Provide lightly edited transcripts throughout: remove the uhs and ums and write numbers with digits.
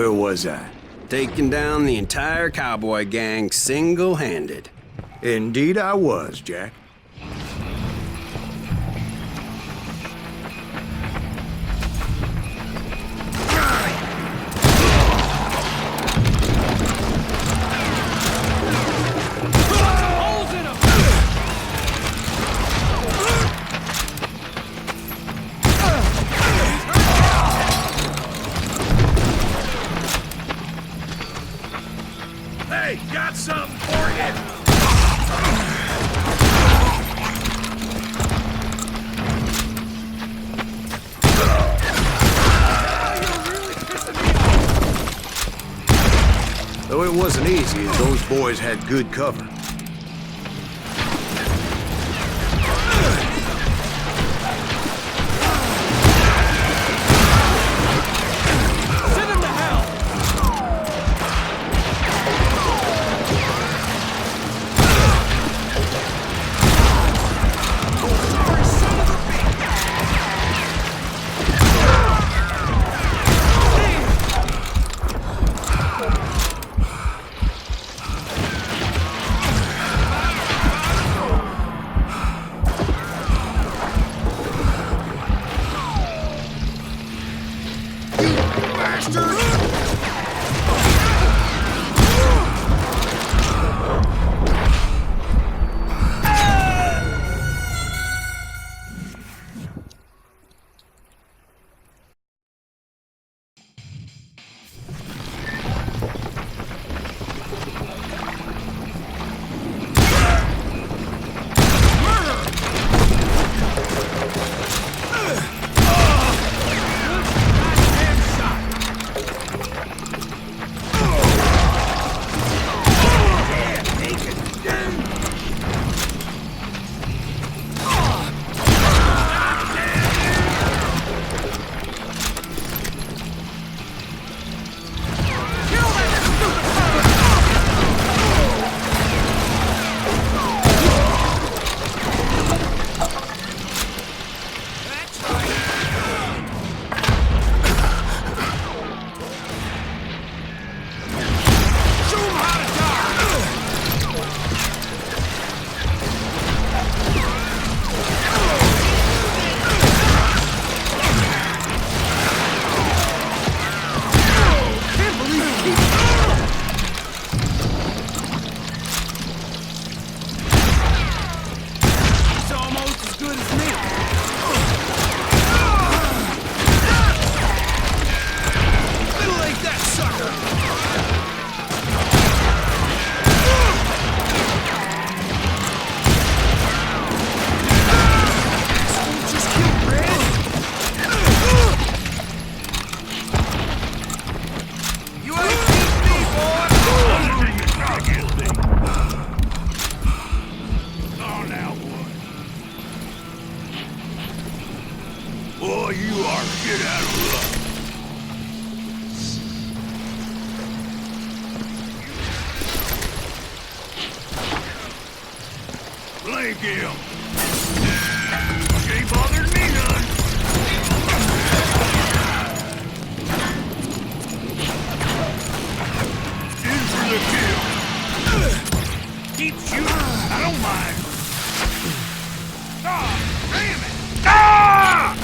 Where was I? Taking down the entire cowboy gang single-handed. Indeed I was, Jack. Hey, got something for you! Though it wasn't easy, as those boys had good cover. Boy, you are shit out of luck. Blank him. Ain't bothered me none. In for the kill. Keep shooting. I don't mind. Ah, damn it. Ah!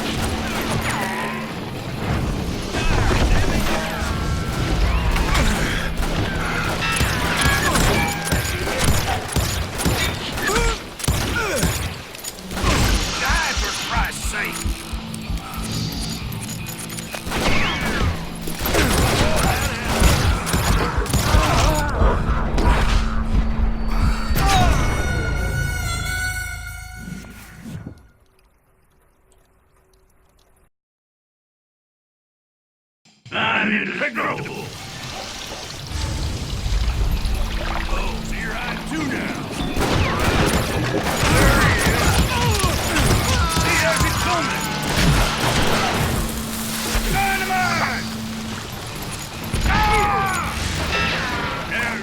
Die for Christ's sake. I'm indestructible. Oh, so you're on two now. There he is. See how he's coming. Dynamite! Ah! Now,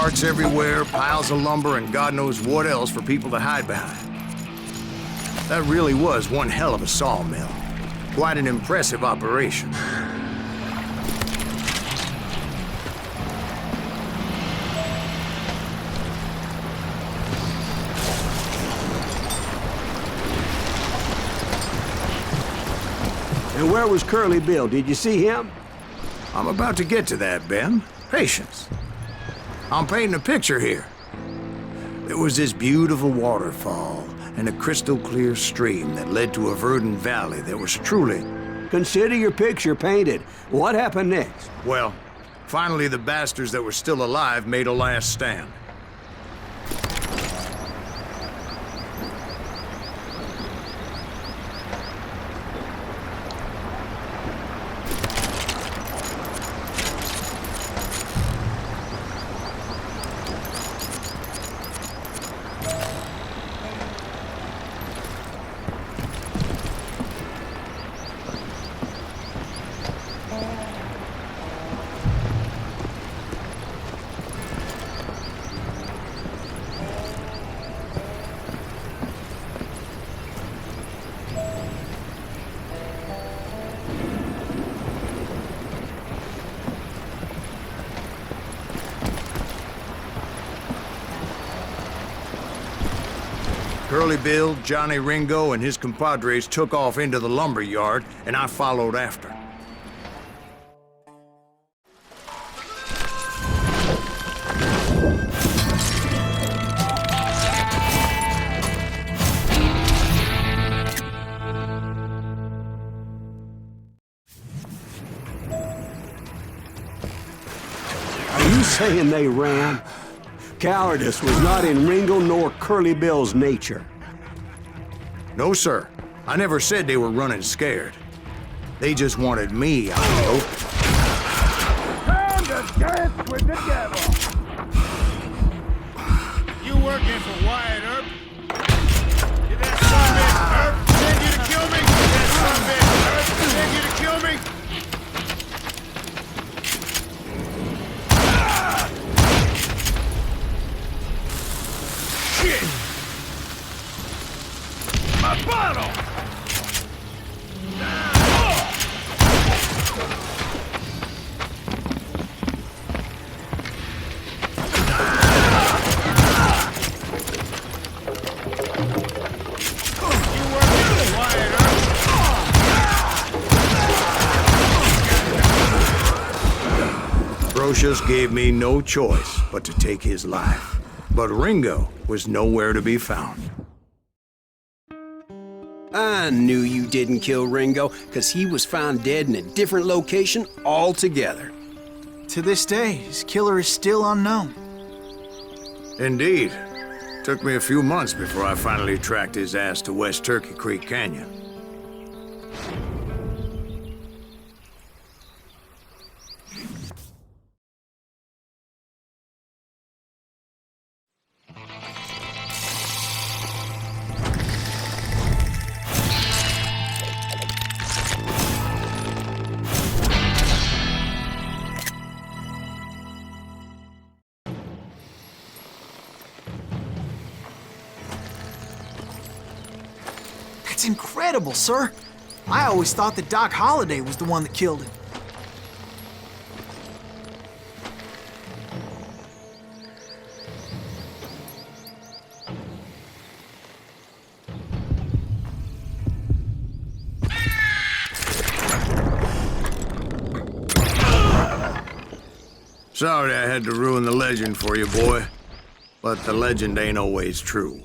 Carts everywhere, piles of lumber, and God knows what else for people to hide behind. That really was one hell of a sawmill. Quite an impressive operation. And where was Curly Bill? Did you see him? I'm about to get to that, Ben. Patience. I'm painting a picture here. There was this beautiful waterfall and a crystal clear stream that led to a verdant valley that was truly... Consider your picture painted. What happened next? Well, finally the bastards that were still alive made a last stand. Curly Bill, Johnny Ringo, and his compadres took off into the lumber yard, and I followed after. Are you saying they ran? Cowardice was not in Ringo nor Curly Bill's nature. No, sir. I never said they were running scared. They just wanted me out in the open. Time to dance with the devil! You working for Wyatt Earp? Did that son of a bitch Earp send you to kill me? Did that son of a bitch Earp send you to kill me? Shit! My bottle! Brocious gave me no choice but to take his life. But Ringo was nowhere to be found. I knew you didn't kill Ringo, because he was found dead in a different location altogether. To this day, his killer is still unknown. Indeed. Took me a few months before I finally tracked his ass to West Turkey Creek Canyon. That's incredible, sir. I always thought that Doc Holliday was the one that killed him. Sorry I had to ruin the legend for you, boy. But the legend ain't always true.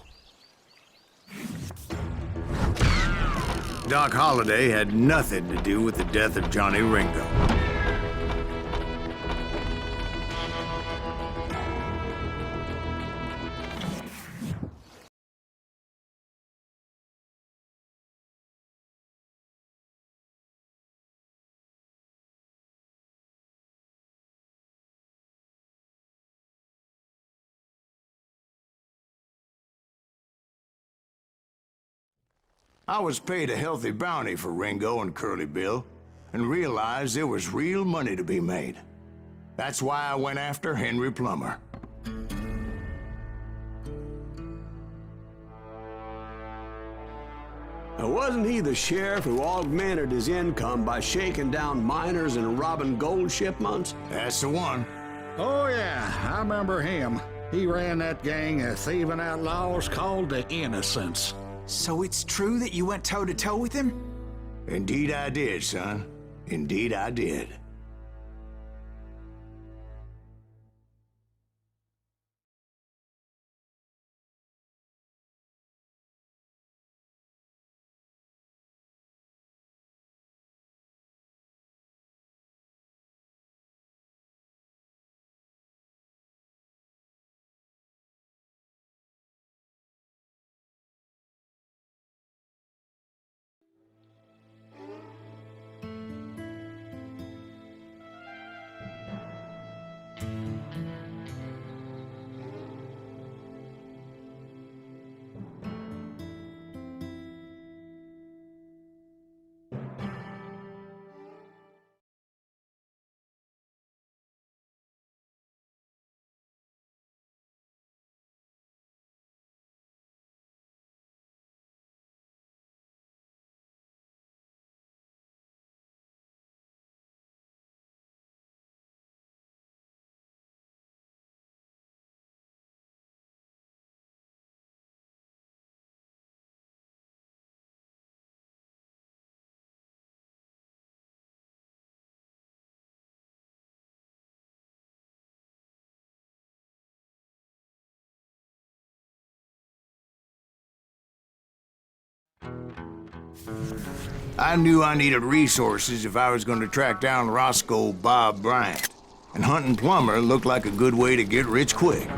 Doc Holliday had nothing to do with the death of Johnny Ringo. I was paid a healthy bounty for Ringo and Curly Bill, and realized there was real money to be made. That's why I went after Henry Plummer. Wasn't he the sheriff who augmented his income by shaking down miners and robbing gold shipments? That's the one. Oh, yeah, I remember him. He ran that gang of thieving outlaws called the Innocents. So it's true that you went toe-to-toe with him? Indeed I did, son. Indeed I did. I knew I needed resources if I was going to track down Roscoe Bob Bryant, and hunting Plummer looked like a good way to get rich quick.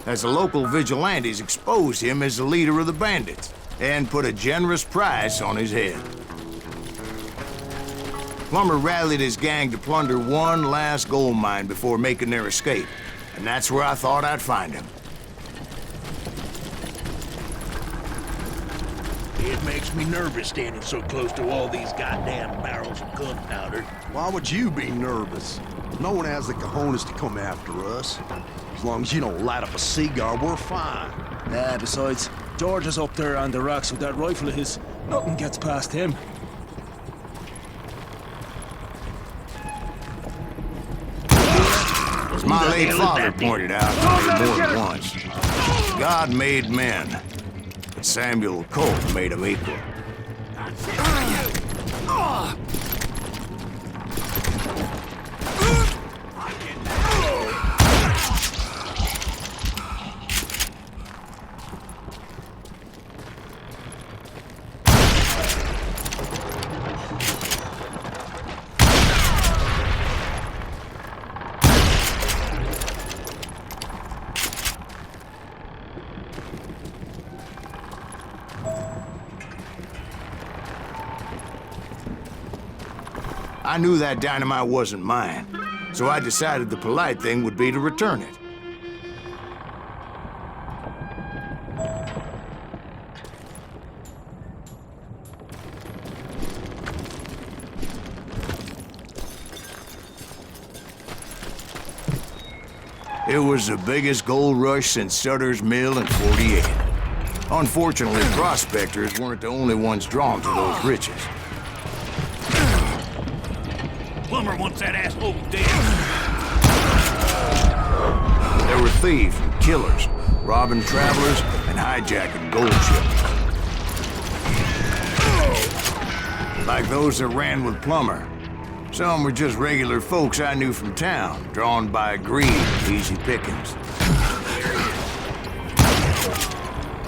As the local vigilantes exposed him as the leader of the bandits, and put a generous price on his head. Plummer rallied his gang to plunder one last gold mine before making their escape, and that's where I thought I'd find him. It makes me nervous standing so close to all these goddamn barrels of gunpowder. Why would you be nervous? No one has the cojones to come after us. As long as you don't light up a cigar, we're fine. Nah, besides, George is up there on the rocks with that rifle of his. Nothing gets past him. As my late father pointed out to me more than once, God made men, but Samuel Colt made them equal. I knew that dynamite wasn't mine, so I decided the polite thing would be to return it. It was the biggest gold rush since Sutter's Mill in '48. Unfortunately, prospectors weren't the only ones drawn to those riches. Plummer wants that asshole dead. There were thieves and killers, robbing travelers and hijacking gold ships. Like those that ran with Plummer. Some were just regular folks I knew from town, drawn by greed and easy pickings.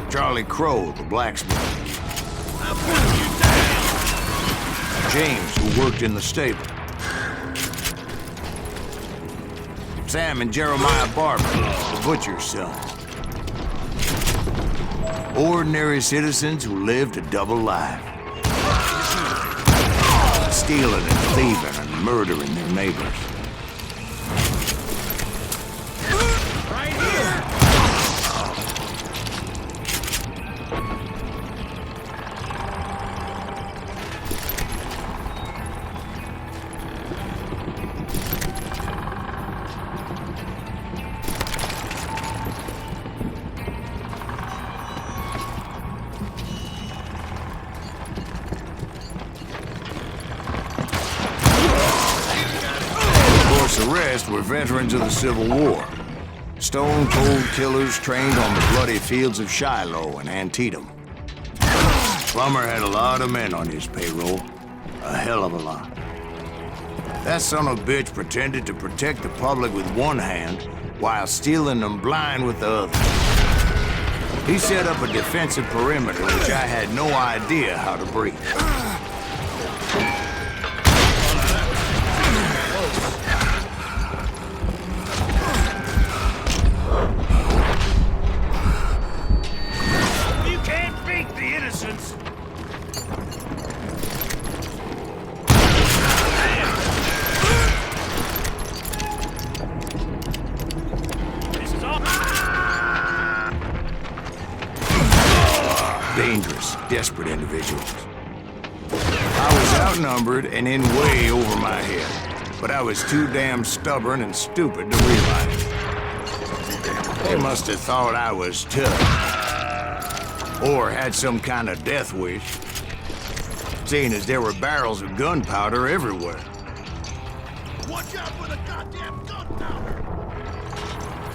Charlie Crow, the blacksmith. James, who worked in the stable. Sam and Jeremiah Barber, the butcher's son. Ordinary citizens who lived a double life. Stealing and thieving and murdering their neighbors. Right here! The rest were veterans of the Civil War. Stone-cold killers trained on the bloody fields of Shiloh and Antietam. Plummer had a lot of men on his payroll. A hell of a lot. That son of a bitch pretended to protect the public with one hand while stealing them blind with the other. He set up a defensive perimeter which I had no idea how to breach. You can't beat the innocents. This is all. Dangerous, desperate individuals. I was outnumbered and in way over my head, but I was too damn stubborn and stupid to realize it. They must have thought I was tough, or had some kind of death wish, seeing as there were barrels of gunpowder everywhere. Watch out for the goddamn gunpowder!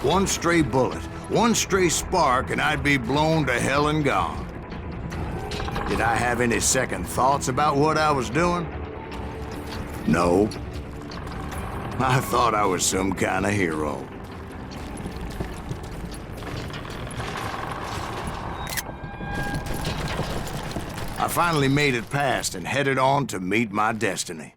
One stray bullet, one stray spark, and I'd be blown to hell and gone. Did I have any second thoughts about what I was doing? No. I thought I was some kind of hero. I finally made it past and headed on to meet my destiny.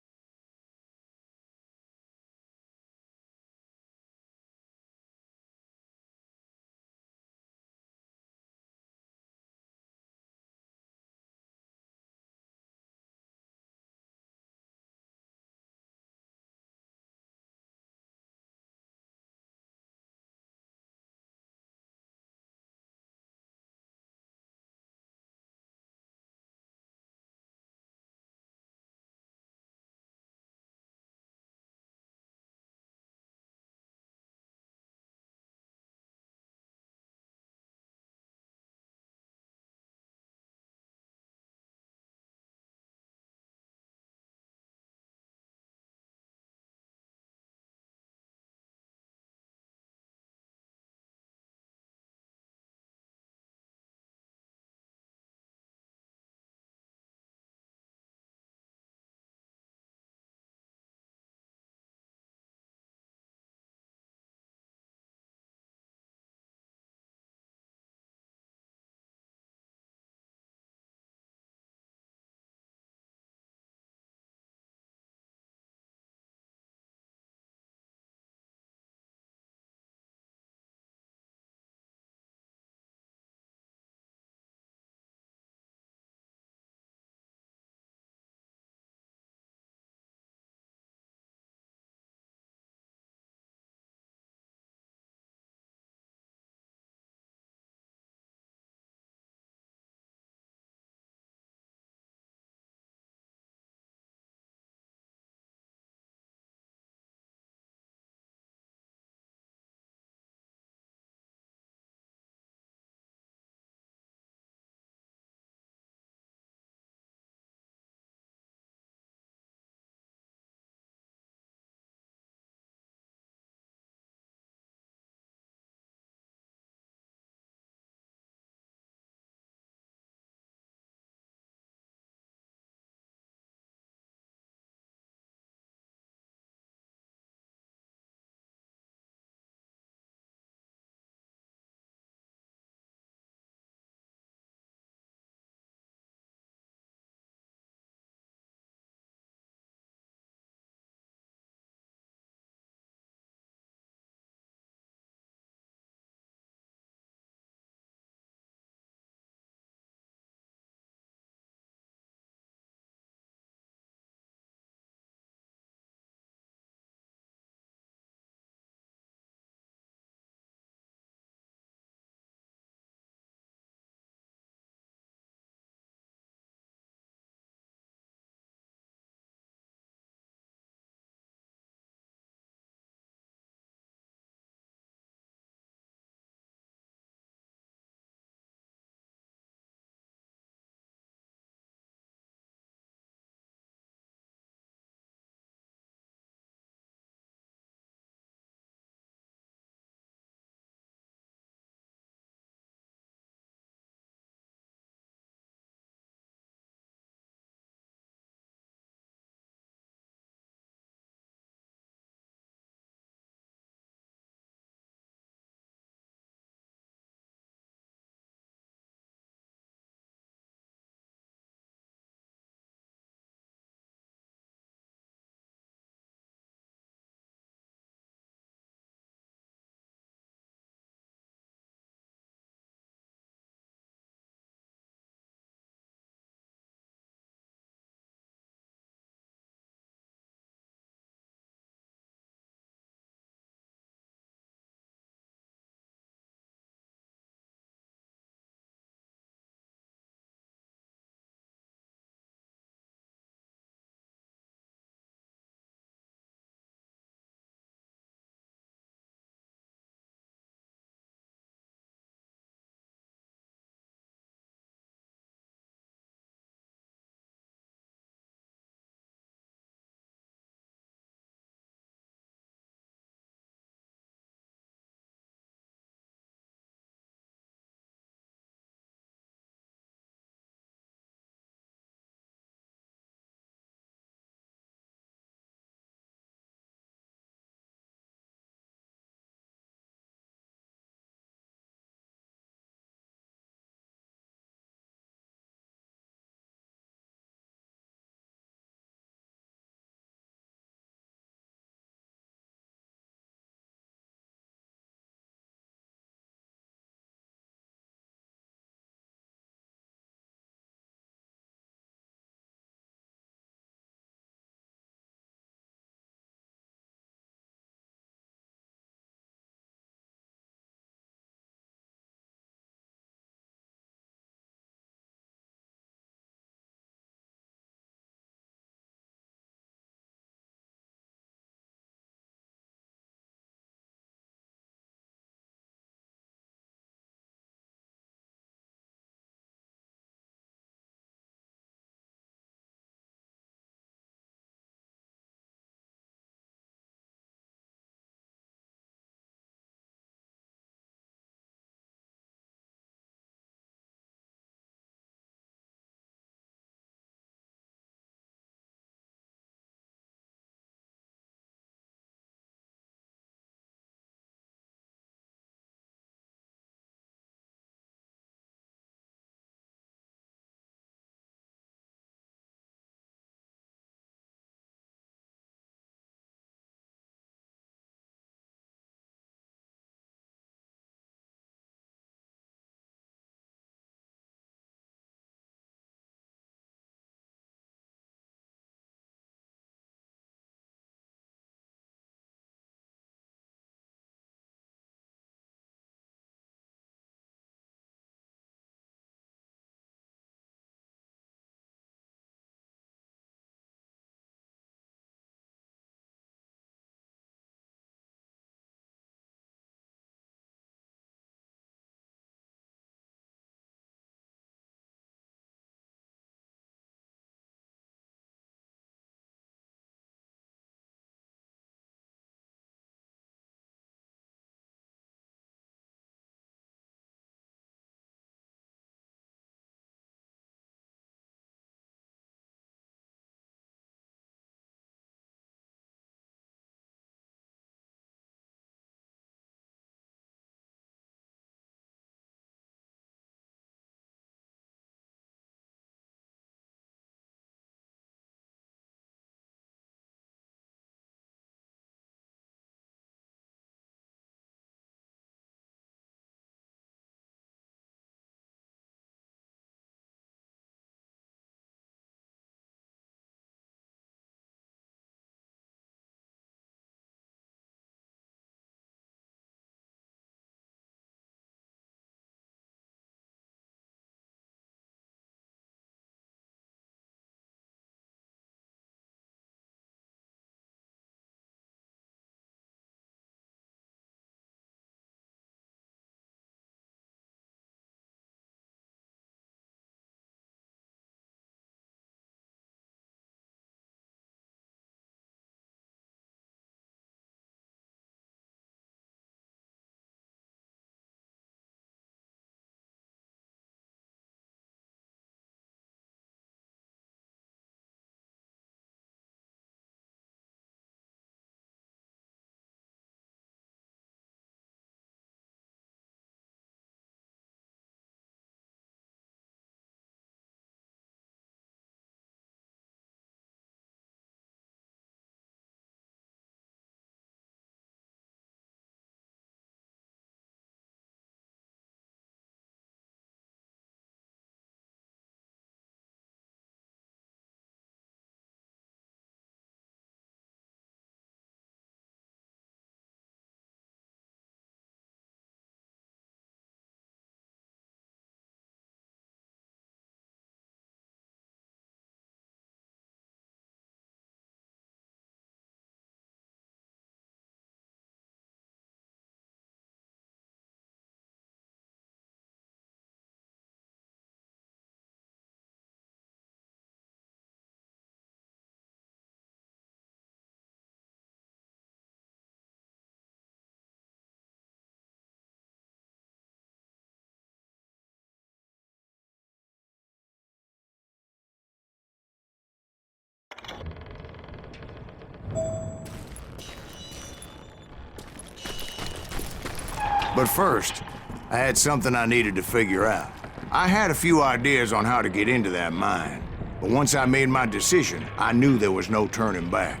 But first, I had something I needed to figure out. I had a few ideas on how to get into that mine, but once I made my decision, I knew there was no turning back.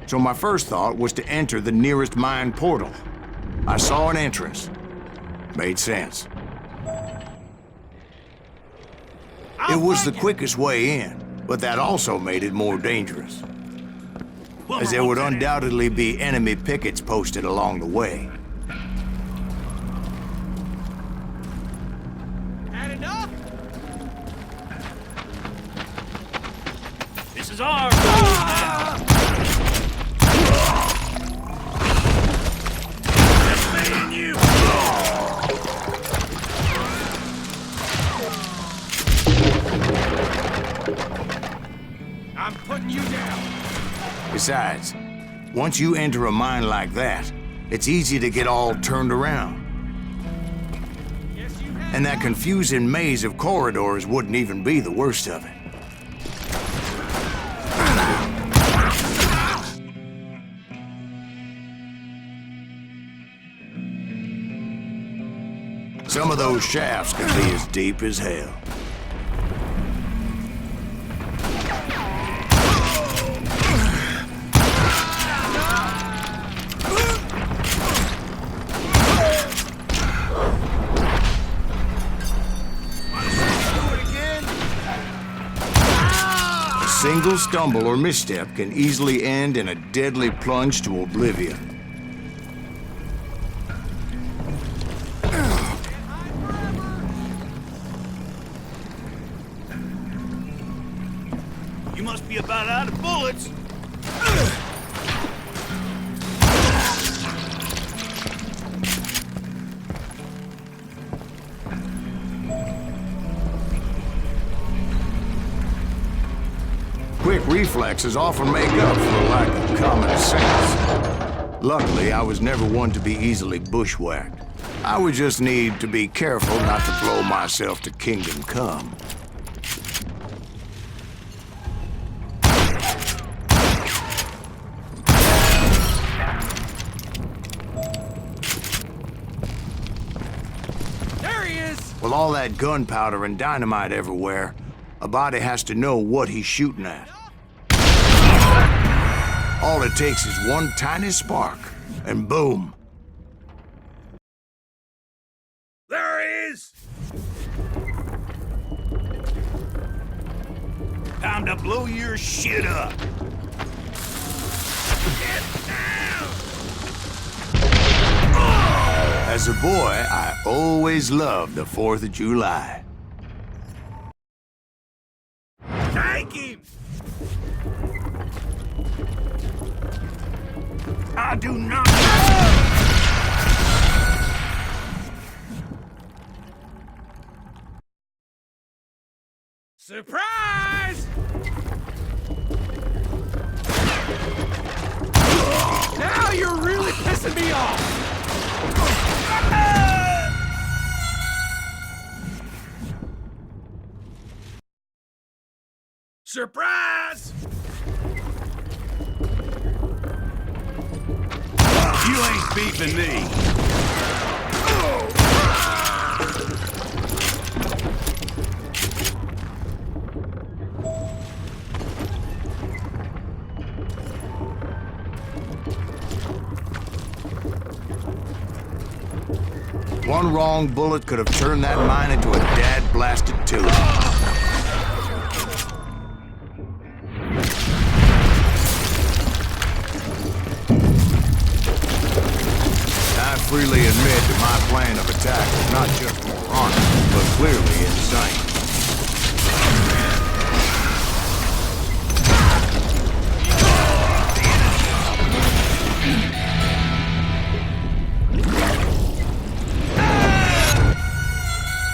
So my first thought was to enter the nearest mine portal. I saw an entrance. Made sense. It was the quickest way in, but that also made it more dangerous, as there would undoubtedly be enemy pickets posted along the way. Had enough? This is ours. Just me and you. I'm putting you down. Besides, once you enter a mine like that, it's easy to get all turned around. And that confusing maze of corridors wouldn't even be the worst of it. Some of those shafts can be as deep as hell. A single stumble or misstep can easily end in a deadly plunge to oblivion. You must be about out of bullets. Quick reflexes often make up for a lack of common sense. Luckily, I was never one to be easily bushwhacked. I would just need to be careful not to blow myself to kingdom come. There he is. With all that gunpowder and dynamite everywhere, a body has to know what he's shooting at. All it takes is one tiny spark, and boom. There he is. Time to blow your shit up. Get down. As a boy, I always loved the 4th of July. Take him! I do not... Surprise! Now you're really pissing me off! Surprise! You ain't beefing me. One wrong bullet could have turned that mine into a dad-blasted tube. I freely admit that my plan of attack was not just moronic, but clearly insane.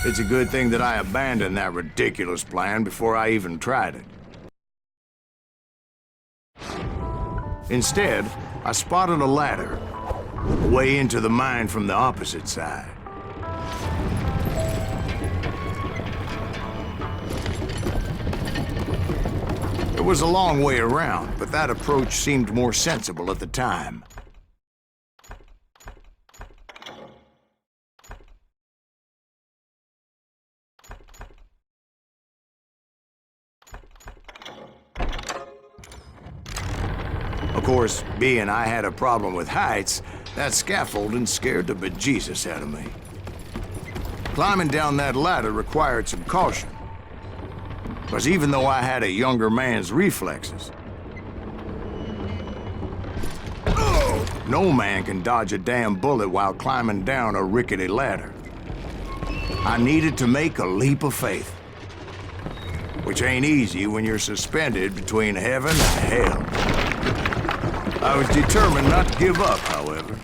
It's a good thing that I abandoned that ridiculous plan before I even tried it. Instead, I spotted a ladder, way into the mine from the opposite side. It was a long way around, but that approach seemed more sensible at the time. course, being I had a problem with heights, that scaffolding scared the bejesus out of me. Climbing down that ladder required some caution. Because even though I had a younger man's reflexes, no man can dodge a damn bullet while climbing down a rickety ladder. I needed to make a leap of faith, which ain't easy when you're suspended between heaven and hell. I was determined not to give up, however.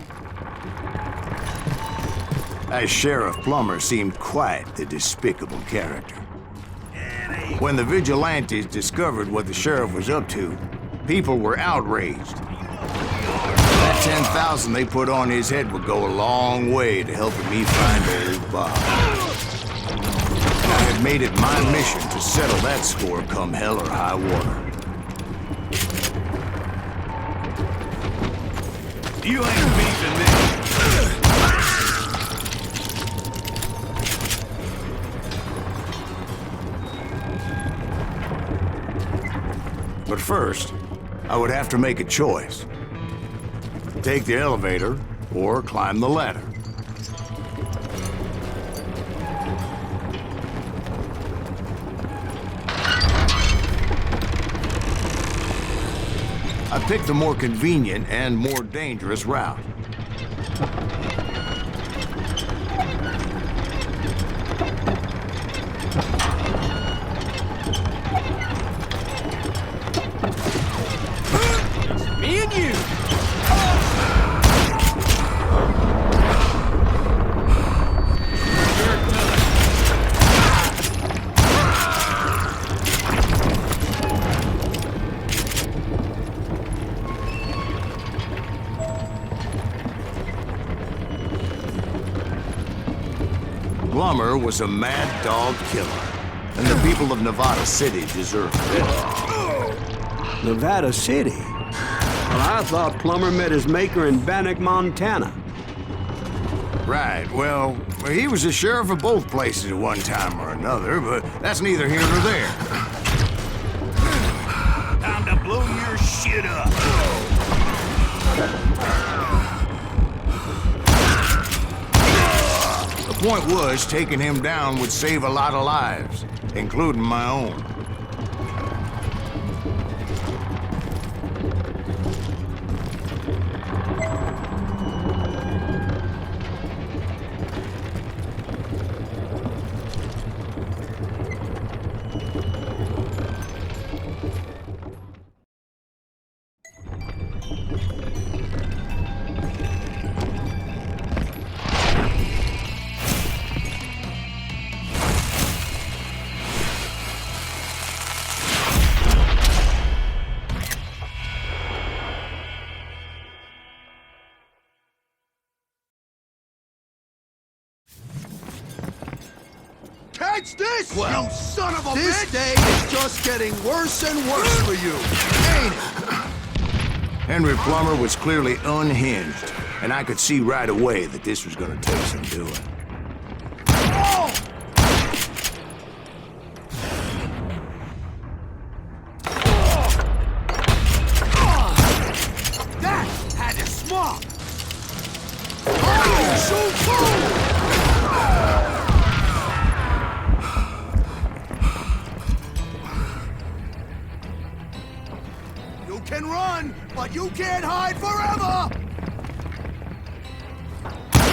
As Sheriff Plummer seemed quite the despicable character. When the vigilantes discovered what the sheriff was up to, people were outraged. That 10,000 they put on his head would go a long way to helping me find old Bob. I had made it my mission to settle that score come hell or high water. You ain't beating me. But first, I would have to make a choice. Take the elevator or climb the ladder. I picked the more convenient and more dangerous route. Me and you! Plummer was a mad dog killer, and the people of Nevada City deserved better. Nevada City? Well, I thought Plummer met his maker in Bannock, Montana. Right, well, he was the sheriff of both places at one time or another, but that's neither here nor there. Time to blow your shit up. The point was, taking him down would save a lot of lives, including my own. Catch this, you son of a bitch! This day is just getting worse and worse for you, ain't it? Henry Plummer was clearly unhinged, and I could see right away that this was gonna take some doing. Oh! That had it smart! Oh, so cool! You can run, but you can't hide forever!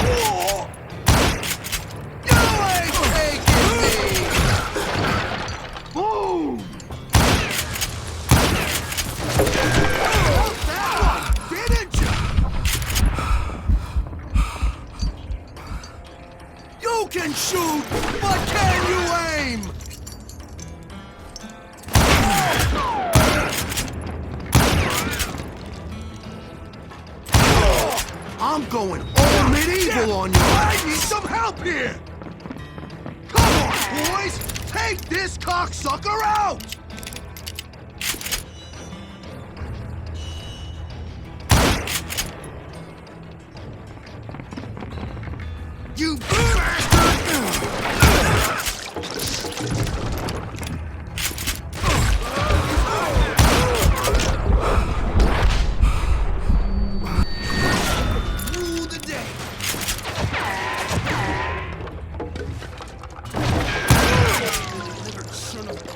Oh! You ain't taking me! Boom! Oh, that one, didn't you? You can shoot, but can you aim? I'm going all medieval on you. I need some help here. Come on, boys. Take this cocksucker out. You bastard!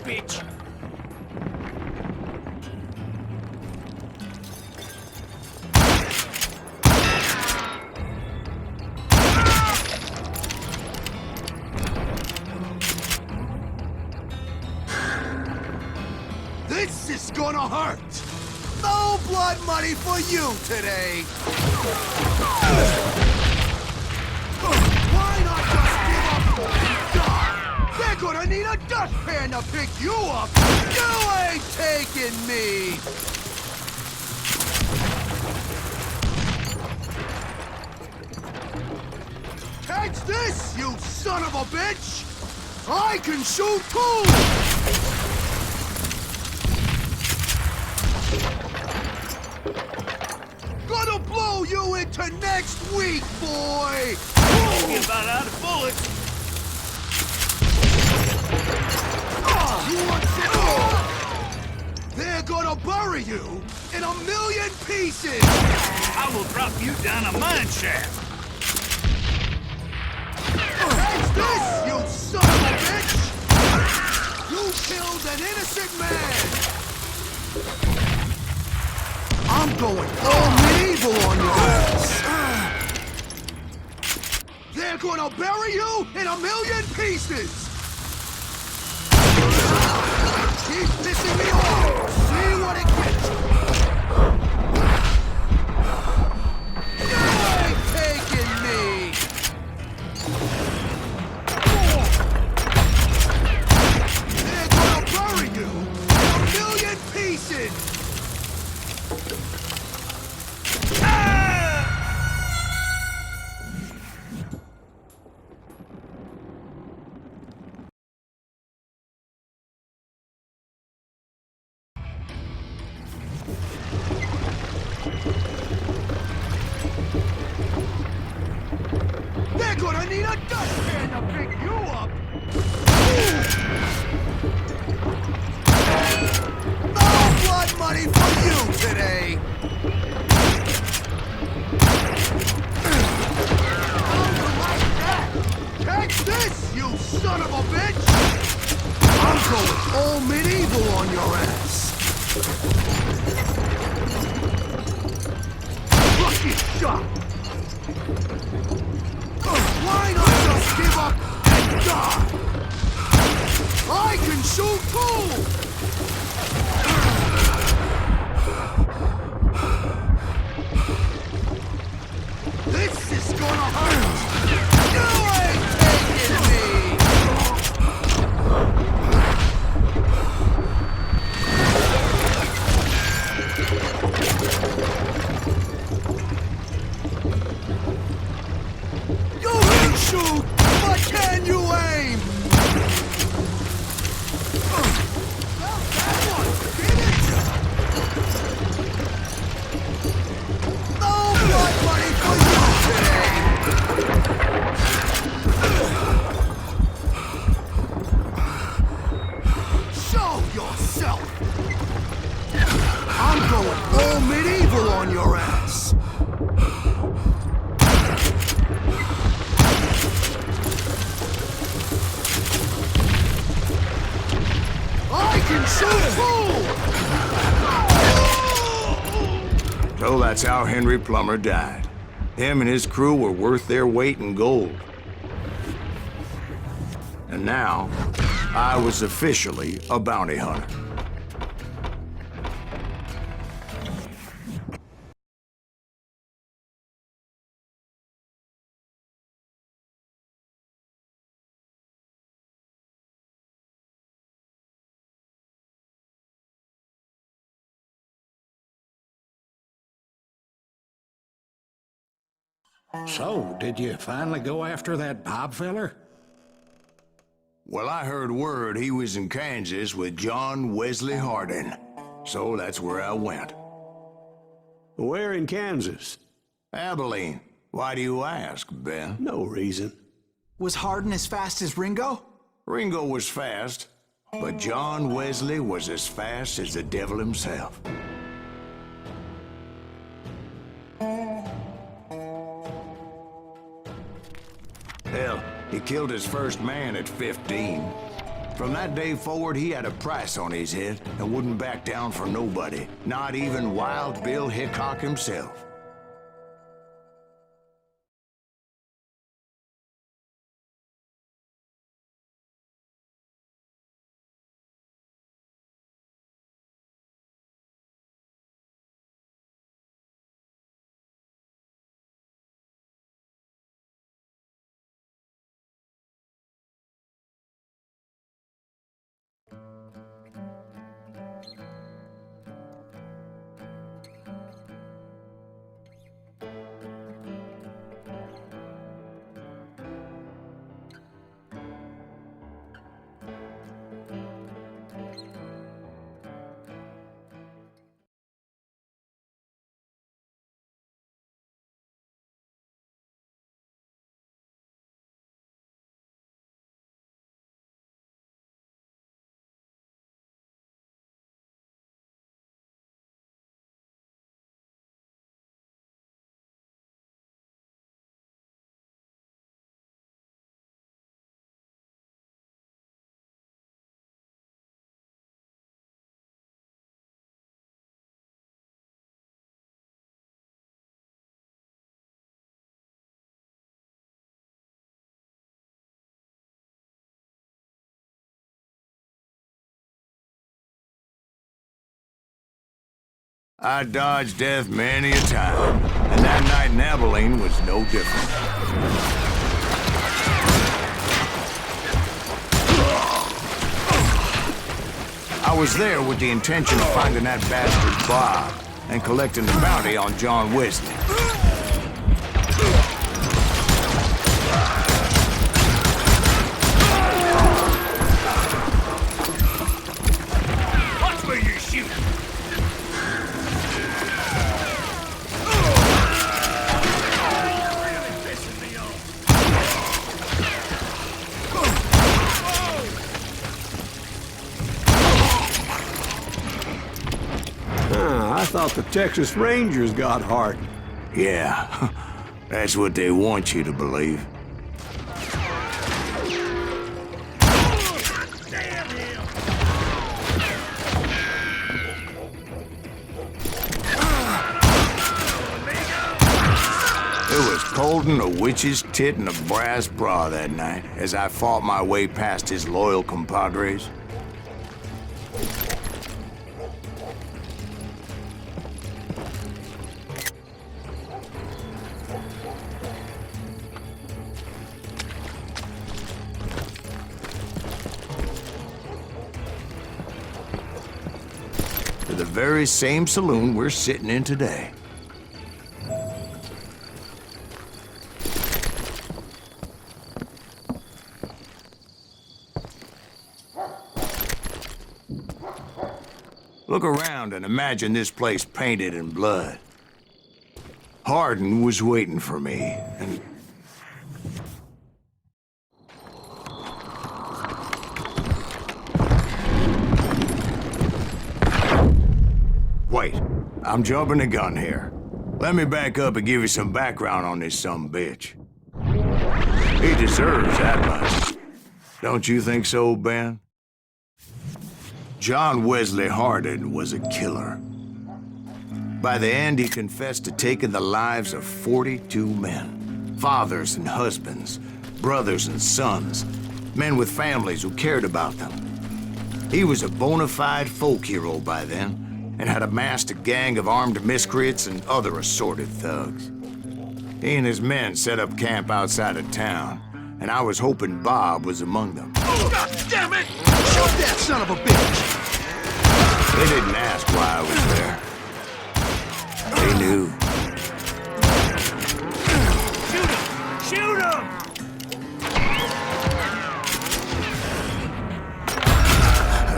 bitch! This is gonna hurt! No blood money for you today! Why not just give up and die? They're gonna need a dustpan to pick you up! You ain't taking me! Catch this, you son of a bitch! I can shoot too! Gonna blow you into next week, boy! You're about out of bullets. You want They're gonna bury you in a million pieces! I will drop you down a mine shaft. Catch this, you son of a bitch! You killed an innocent man! I'm going all medieval on your ass! They're gonna bury you in a million pieces! Keep pissing me off! See what it gets you! You ain't taking me! They're gonna bury you in a million pieces! They're gonna need a dustpan to pick you up! No blood money for you today! Catch this, you son of a bitch! I'm going all medieval on your ass! Lucky shot! Why not just give up and die? I can shoot too! This is gonna hurt! You ain't taking me! You can shoot, but can you aim? Well, that one did it! No blood money for you today! Show yourself! I'm going all medieval on your ass! I can shoot too! So that's how Henry Plummer died. Him and his crew were worth their weight in gold. And now, I was officially a bounty hunter. So, did you finally go after that Bob feller? Well, I heard word he was in Kansas with John Wesley Hardin. So that's where I went. Where in Kansas? Abilene. Why do you ask, Ben? No reason. Was Hardin as fast as Ringo? Ringo was fast, but John Wesley was as fast as the devil himself. Hell, he killed his first man at 15. From that day forward, he had a price on his head and wouldn't back down for nobody, not even Wild Bill Hickok himself. I dodged death many a time, and that night in Abilene was no different. I was there with the intention of finding that bastard Bob and collecting the bounty on John Wesley. Watch where you're shooting. I thought the Texas Rangers got heart. Yeah, that's what they want you to believe. It was cold'n a witch's tit and a brass bra that night as I fought my way past his loyal compadres. To the very same saloon we're sitting in today. Look around and imagine this place painted in blood. Hardin was waiting for me, and... Wait, I'm jumping the gun here. Let me back up and give you some background on this sumbitch. He deserves that much. Don't you think so, Ben? John Wesley Hardin was a killer. By the end, he confessed to taking the lives of 42 men. Fathers and husbands, brothers and sons, men with families who cared about them. He was a bona fide folk hero by then, and had amassed a gang of armed miscreants and other assorted thugs. He and his men set up camp outside of town, and I was hoping Bob was among them. Oh, God damn it! Shoot that son of a bitch! They didn't ask why I was there. They knew. Shoot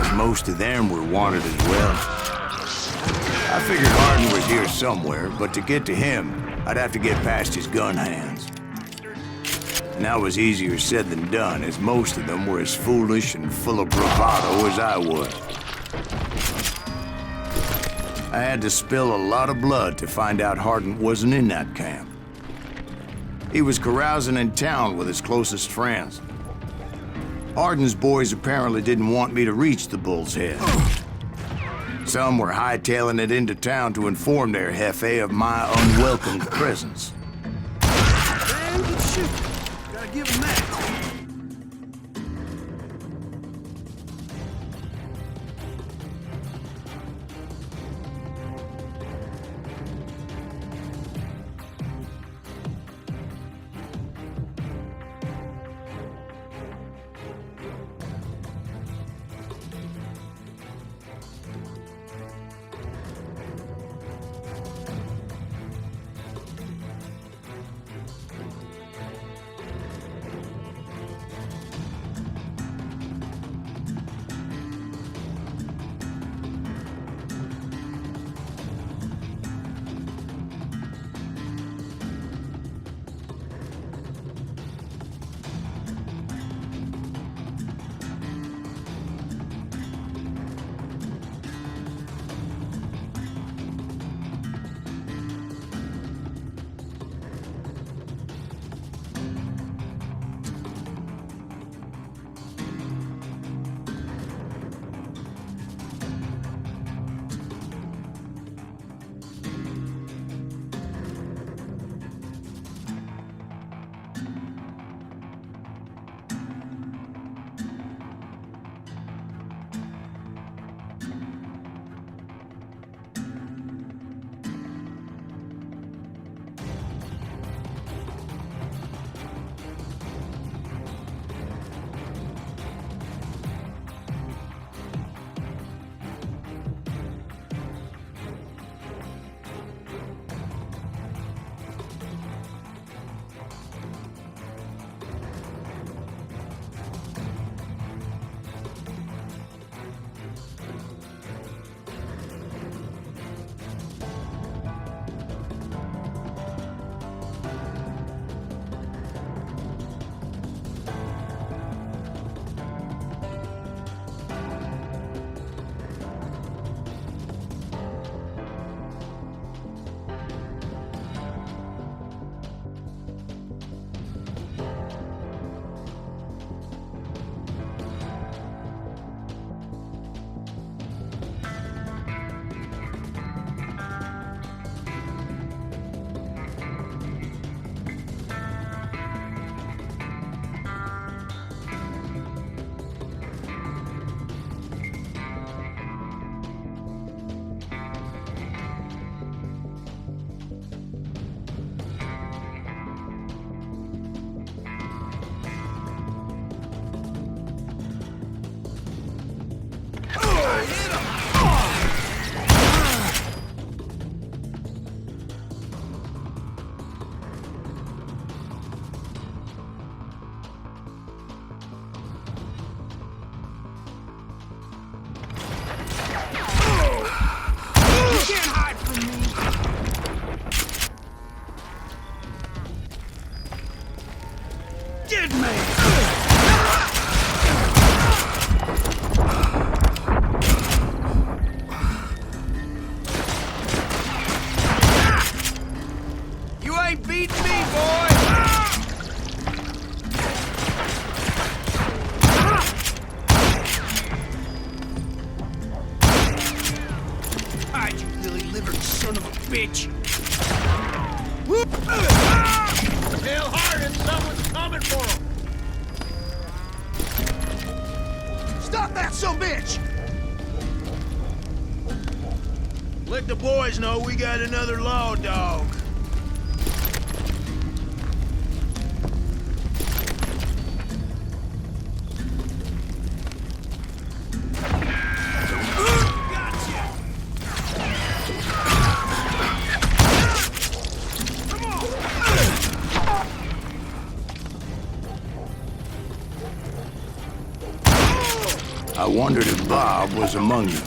him! Most of them were wanted as well. I figured Hardin was here somewhere, but to get to him, I'd have to get past his gun hands. And that was easier said than done, as most of them were as foolish and full of bravado as I was. I had to spill a lot of blood to find out Hardin wasn't in that camp. He was carousing in town with his closest friends. Arden's boys apparently didn't want me to reach the Bull's Head. Some were hightailing it into town to inform their Jefe of my unwelcome presence. Man, good shoot. Gotta give him that. Tell Hardin someone's coming for him. Stop that sumbitch! Let the boys know we got another law dog. I wondered if Bob was among them.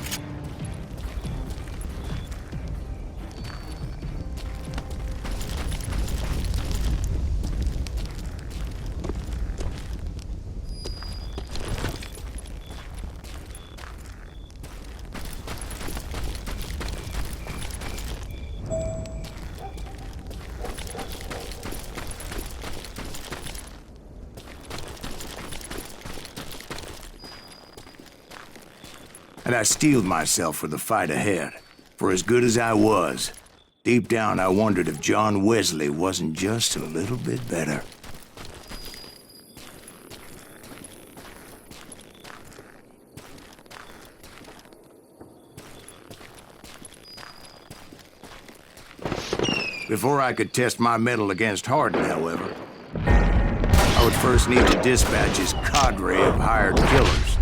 And I steeled myself for the fight ahead. For as good as I was, deep down I wondered if John Wesley wasn't just a little bit better. Before I could test my mettle against Hardin, however, I would first need to dispatch his cadre of hired killers.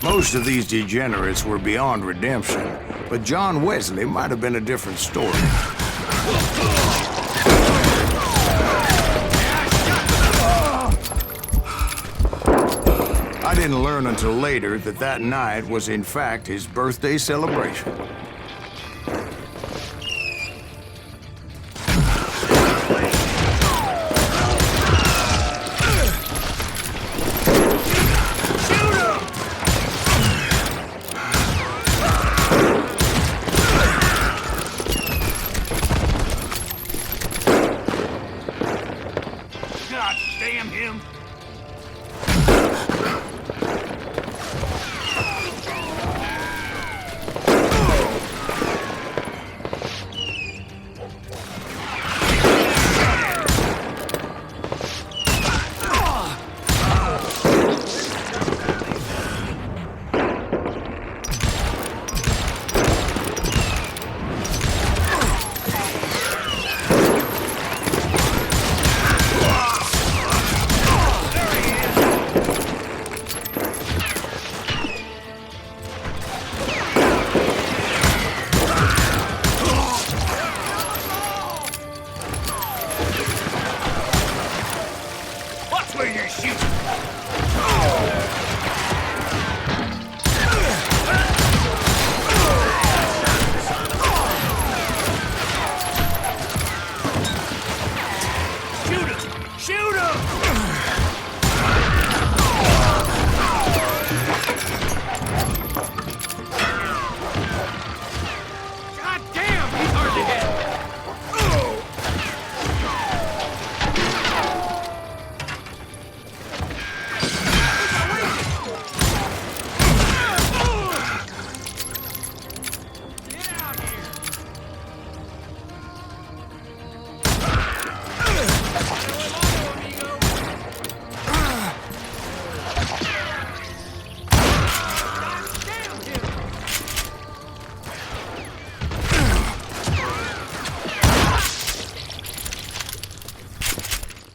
Most of these degenerates were beyond redemption, but John Wesley might have been a different story. I didn't learn until later that that night was in fact his birthday celebration. God damn him! Watch where you're shooting! Shoot him! Shoot him! God damn, he's hard to hit!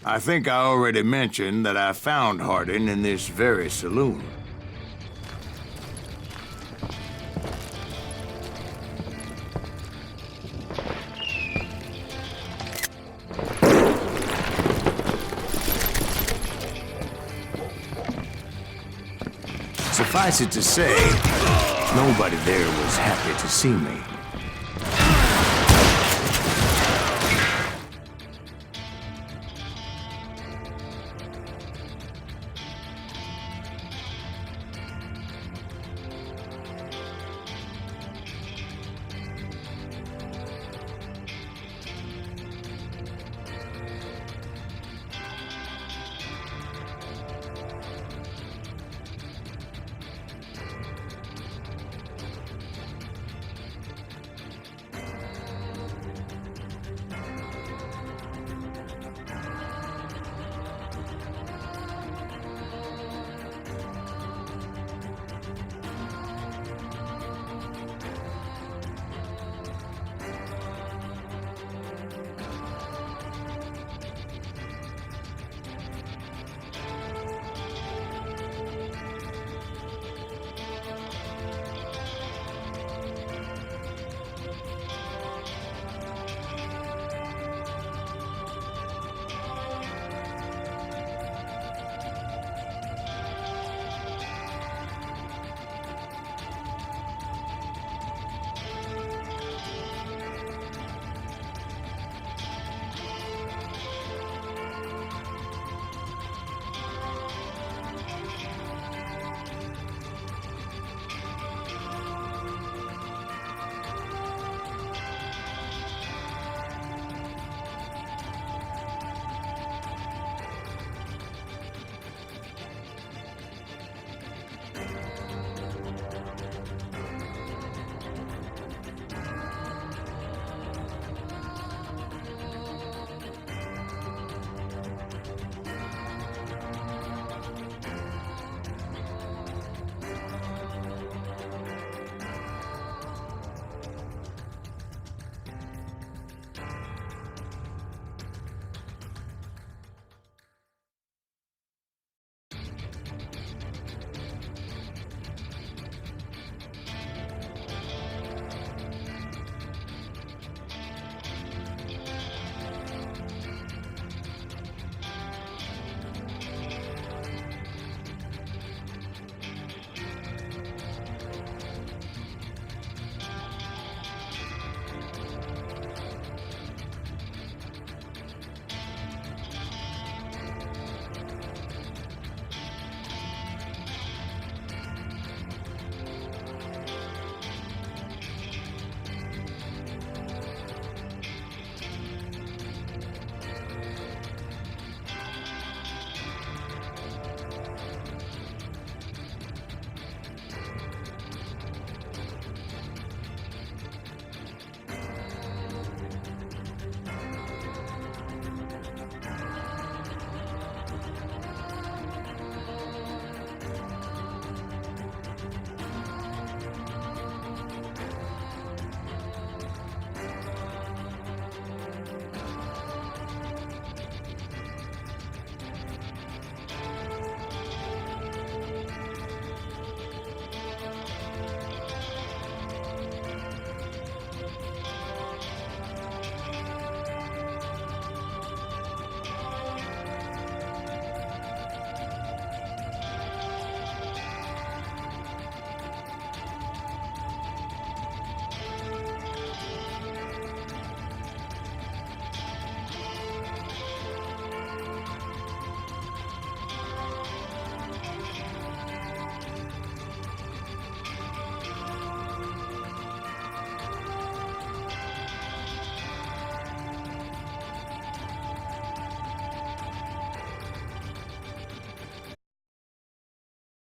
I think I already mentioned that I found Hardin in this very saloon. Suffice it to say, nobody there was happy to see me.